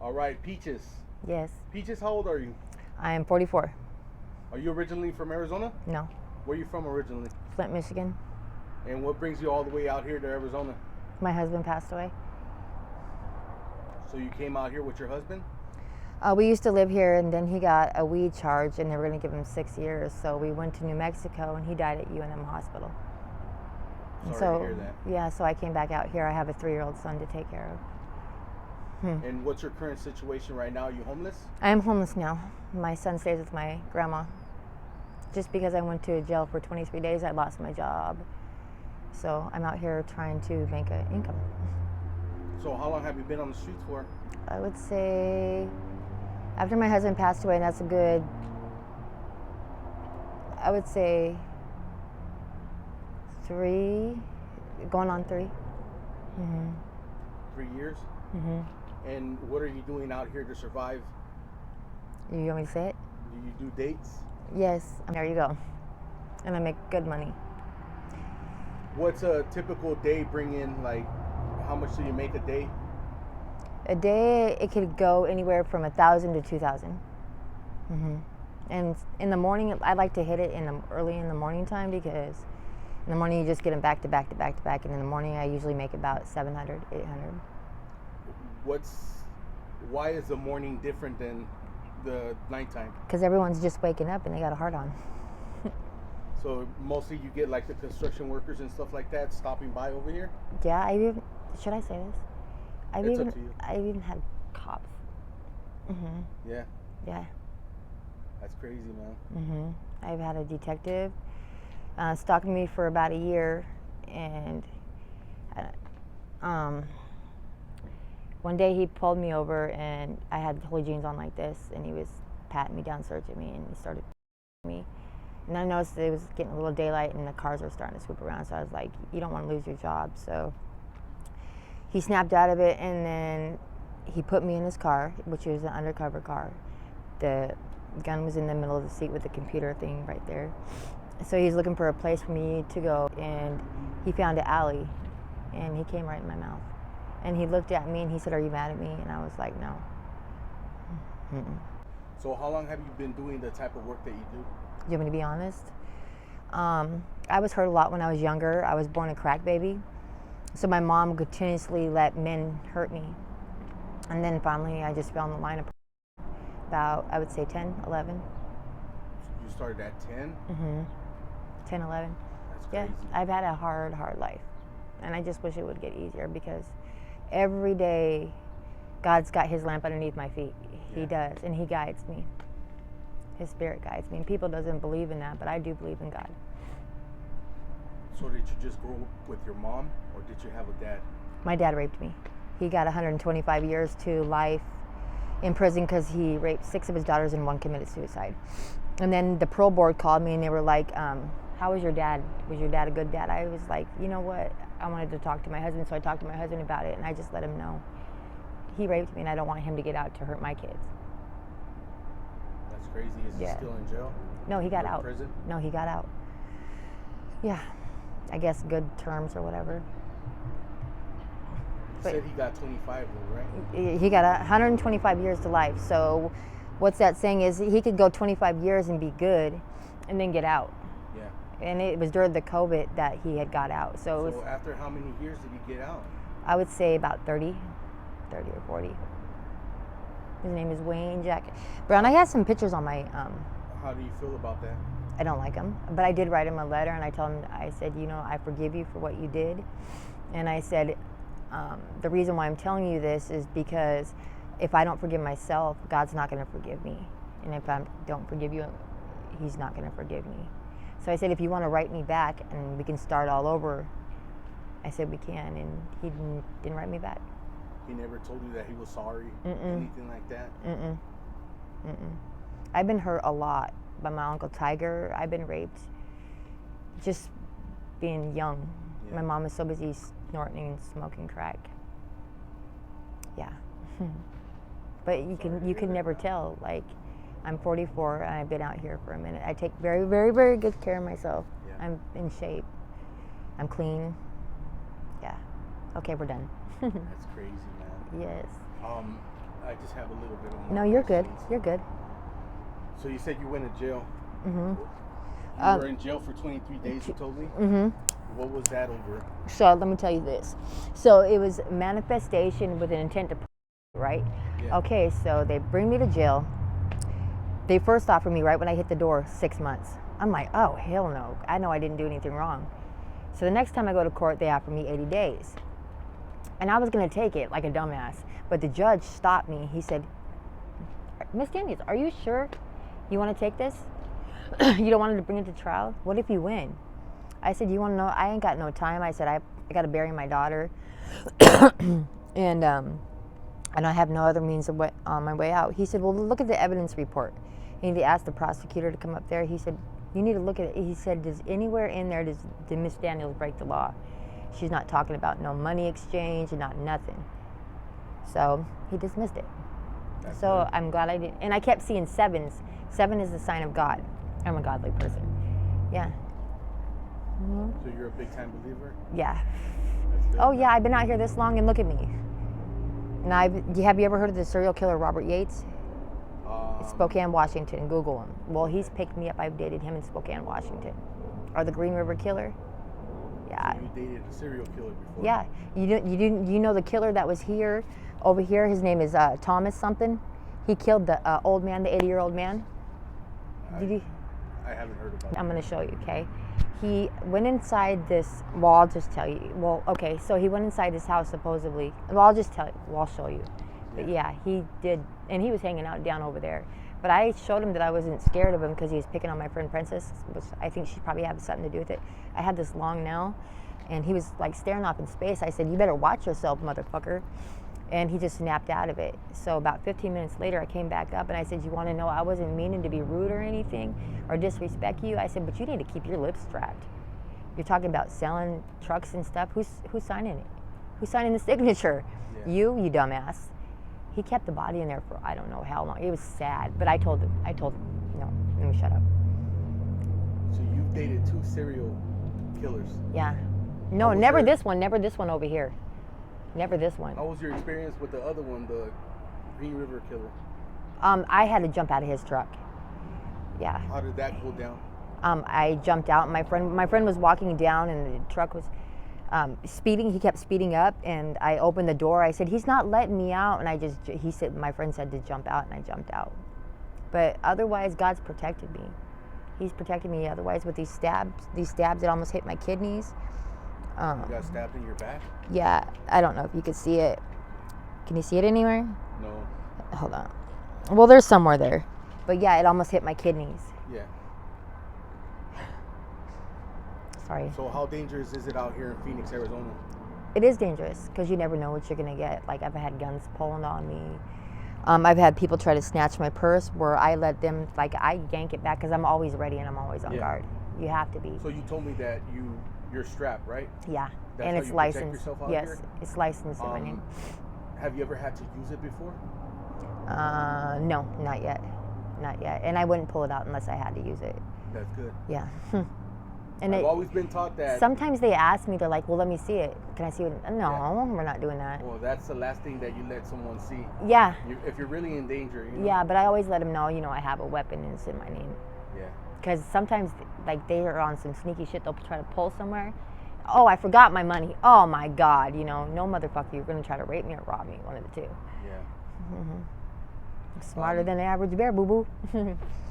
All right, Peaches. Yes. Peaches, how old are you? I am 44. Are you originally from Arizona? No. Where are you from originally? Flint, Michigan. And what brings you all the way out here to Arizona? My husband passed away. So you came out here with your husband? We used to live here, and then he got a weed charge, and they were going to give him 6 years. So we went to New Mexico, and he died at UNM Hospital. And Sorry to hear that. Yeah, so I came back out here. I have a 3-year-old son to take care of. And what's your current situation right now? Are you homeless? I am homeless now. My son stays with my grandma. Just because I went to jail for 23 days, I lost my job. So I'm out here trying to make an income. So how long have you been on the streets for? I would say after my husband passed away, and that's a good, I would say 3, going on 3. 3 years? And what are you doing out here to survive? You want me to say it? Do you do dates? Yes. There you go. And I make good money. What's a typical day bring in? Like, how much do you make a day? A day, it could go anywhere from 1,000 to 2,000. And in the morning, I like to hit it early in the morning time, because in the morning you just get them back to back to back to back, and in the morning I usually make about 700, 800. Why is the morning different than the nighttime? Because everyone's just waking up and they got a heart on. So mostly you get like the construction workers and stuff like that stopping by over here? Yeah, should I say this? It's up to you. I've even had cops. Yeah, Yeah. that's crazy, man. I've had a detective stalking me for about a year, and one day he pulled me over, and I had holy jeans on like this, and he was patting me down, searching me, and he started me. And I noticed it was getting a little daylight, and the cars were starting to swoop around, so I was like, you don't want to lose your job. So he snapped out of it, and then he put me in his car, which was an undercover car. The gun was in the middle of the seat with the computer thing right there. So he's looking for a place for me to go, and he found an alley, and he came right in my mouth. And he looked at me and he said, "Are you mad at me?" And I was like, "No." So how long have you been doing the type of work that you do? Do you want me to be honest? I was hurt a lot when I was younger. I was born a crack baby. So my mom continuously let men hurt me. And then finally I just fell in the line of about, I would say 10, 11. You started at 10? 10, 11. That's Yeah, crazy. I've had a hard, hard life. And I just wish it would get easier, because every day God's got his lamp underneath my feet. He does, and he guides me. His spirit guides me. And people doesn't believe in that, but I do believe in God. So did you just grow up with your mom, or did you have a dad? My dad raped me. He got 125 years to life in prison because he raped 6 of his daughters and 1 committed suicide. And then the parole board called me and they were like, how was your dad? Was your dad a good dad? I was like, you know what? I wanted to talk to my husband, so I talked to my husband about it, and I just let him know. He raped me, and I don't want him to get out to hurt my kids. That's crazy. Is he still in jail? No, he got Or in out. prison? No, he got out. Yeah. I guess good terms or whatever. You said he got 25 though, right? He got 125 years to life. So what's that saying is he could go 25 years and be good and then get out. Yeah. And it was during the COVID that he had got out. So it was, After how many years did he get out? I would say about 30 or 40. His name is Wayne Jack Brown. I have some pictures on my, How do you feel about that? I don't like him, but I did write him a letter, and I told him, I said, you know, I forgive you for what you did. And I said, the reason why I'm telling you this is because if I don't forgive myself, God's not going to forgive me. And if I don't forgive you, he's not going to forgive me. So I said, if you want to write me back and we can start all over, I said we can, and he didn't write me back. He never told you that he was sorry? Anything like that? I've been hurt a lot by my Uncle Tiger. I've been raped just being young. Yeah. My mom was so busy snorting and smoking crack. Yeah. But you can never tell. Like, I'm 44 and I've been out here for a minute. I take very, very, very good care of myself. Yeah. I'm in shape. I'm clean. Yeah. Okay, we're done. That's crazy, man. Yes. I just have a little bit of more No, you're good. questions. You're good. So you said you went to jail. Mm-hmm. You were in jail for 23 days, you told me? Mm-hmm. What was that over? So let me tell you this. So it was manifestation with an intent to, right? Yeah. Okay, so they bring me to jail. They first offered me right when I hit the door 6 months. I'm like, oh, hell no. I know I didn't do anything wrong. So the next time I go to court, they offer me 80 days. And I was going to take it like a dumbass. But the judge stopped me. He said, Miss Daniels, are you sure you want to take this? You don't want to bring it to trial? What if you win? I said, you want to know? I ain't got no time. I said, I got to bury my daughter. and I have no other means of on my way out. He said, well, look at the evidence report. And he asked the prosecutor to come up there. He said, you need to look at it. He said, does anywhere in there, did Miss Daniels break the law? She's not talking about no money exchange and not nothing. So he dismissed it. That's So good. I'm glad I did. And I kept seeing sevens. 7 is the sign of God. I'm a godly person. Yeah. Mm-hmm. So you're a big time believer? Yeah. That's good. Oh yeah, I've been out here this long and look at me. And have you ever heard of the serial killer Robert Yates? Spokane, Washington. Google him. Well, he's picked me up. I've dated him in Spokane, Washington. Or the Green River Killer. Yeah. So you dated a serial killer before? Yeah. You know the killer that was here, over here. His name is Thomas something. He killed the old man, the 80-year-old man. Did you? I haven't heard about it. I'm going to show you, okay? He went inside this, well, I'll just tell you. Well, okay, so he went inside his house supposedly. Well, I'll just tell you. Well, I'll show you. But yeah, he did, and he was hanging out down over there. But I showed him that I wasn't scared of him because he was picking on my friend Princess, which I think she probably had something to do with it. I had this long nail, and he was like staring off in space. I said, you better watch yourself, motherfucker. And he just snapped out of it. So about 15 minutes later, I came back up and I said, you want to know, I wasn't meaning to be rude or anything or disrespect you. I said, but you need to keep your lips strapped. You're talking about selling trucks and stuff. Who's signing it? Who's signing the signature? Yeah. You dumbass. He kept the body in there for I don't know how long. It was sad, but I told him, no, let me shut up. So you've dated 2 serial killers. Yeah. How No, was never your- this one over here. Never this one. How was your experience with the other one, the Green River Killer? I had to jump out of his truck. Yeah. How did that go down? I jumped out. My friend was walking down, and the truck was speeding. He kept speeding up, and I opened the door. I said, "He's not letting me out." And he said, my friend said to jump out, and I jumped out. But otherwise, God's protected me. He's protected me. Otherwise, with these stabs that almost hit my kidneys. You got stabbed in your back? Yeah, I don't know if you could see it. Can you see it anywhere? No. Hold on. Well, there's somewhere there. But yeah, it almost hit my kidneys. Yeah. Sorry. So how dangerous is it out here in Phoenix, Arizona? It is dangerous because you never know what you're going to get. Like, I've had guns pulling on me. I've had people try to snatch my purse where I let them, like, I yank it back because I'm always ready and I'm always on guard. You have to be. So you told me that you're strapped, right? Yeah. That's and how it's you protect licensed. yourself out Yes, here? it's licensed in my name. Have you ever had to use it before? No, not yet. Not yet. And I wouldn't pull it out unless I had to use it. That's good. Yeah. And I've always been taught that. sometimes they ask me, they're like, well, let me see it. Can I see it? No, we're not doing that. Well, that's the last thing that you let someone see. Yeah. If you're really in danger, you know? Yeah, but I always let them know, I have a weapon and it's in my name. Yeah. Because sometimes, like, they are on some sneaky shit. They'll try to pull somewhere. Oh, I forgot my money. Oh, my God. No motherfucker, you're going to try to rape me or rob me. One of the two. Yeah. Mm-hmm. Smarter than the average bear, boo-boo.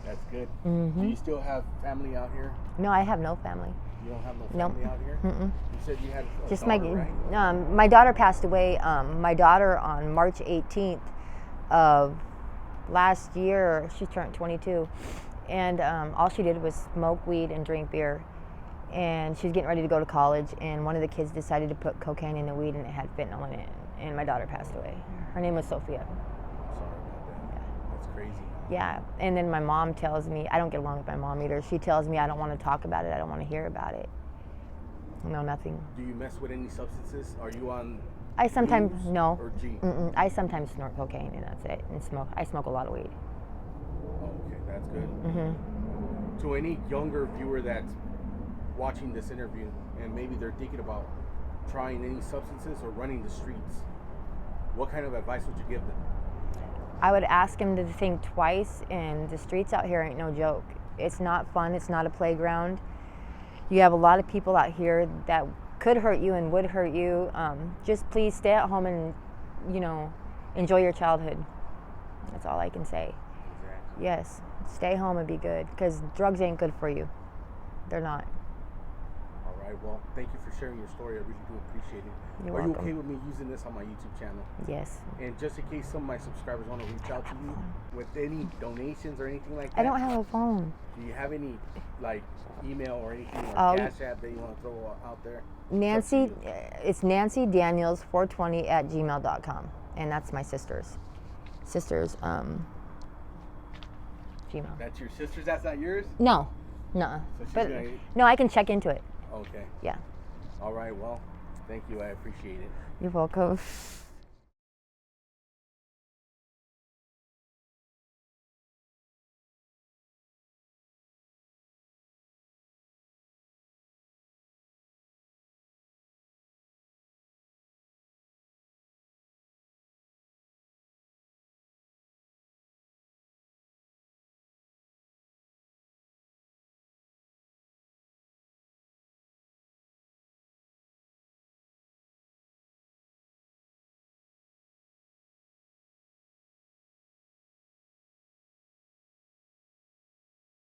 That's good. Mm-hmm. Do you still have family out here? No, I have no family. You don't have no Nope. family out here? Mm-mm. You said you had a Just daughter, right? my daughter passed away. My daughter on March 18th of last year, she turned 22, and all she did was smoke weed and drink beer. And she was getting ready to go to college, and one of the kids decided to put cocaine in the weed, and it had fentanyl in it. And my daughter passed away. Her name was Sophia. Sorry about that. That's crazy. Yeah, and then my mom tells me, I don't get along with my mom either. She tells me I don't want to talk about it. I don't want to hear about it. No, nothing. Do you mess with any substances? Are you on I sometimes, booze no. or G? Mm-mm. I sometimes snort cocaine and that's it. And smoke. I smoke a lot of weed. Okay, that's good. Mm-hmm. To any younger viewer that's watching this interview and maybe they're thinking about trying any substances or running the streets, what kind of advice would you give them? I would ask him to think twice, and the streets out here ain't no joke. It's not fun. It's not a playground. You have a lot of people out here that could hurt you and would hurt you. Just please stay at home and, enjoy your childhood. That's all I can say. Exactly. Yes, stay home and be good, because drugs ain't good for you. They're not. All right. Well, thank you for sharing your story. I really do appreciate it. You're Are welcome. you okay with me using this on my YouTube channel? Yes. And just in case some of my subscribers want to reach out to you with any donations or anything like that, I don't have a phone. do you have any like email or anything or Oh. Cash App that you want to throw out there? Nancy, It's up to you. it's Nancy Daniels 420 at gmail.com, and that's my sister's Gmail. That's your sister's. That's not yours. No, nuh-uh. So she's But gonna- no, I can check into it. Okay. Yeah. All right. Well, thank you. I appreciate it. You're welcome.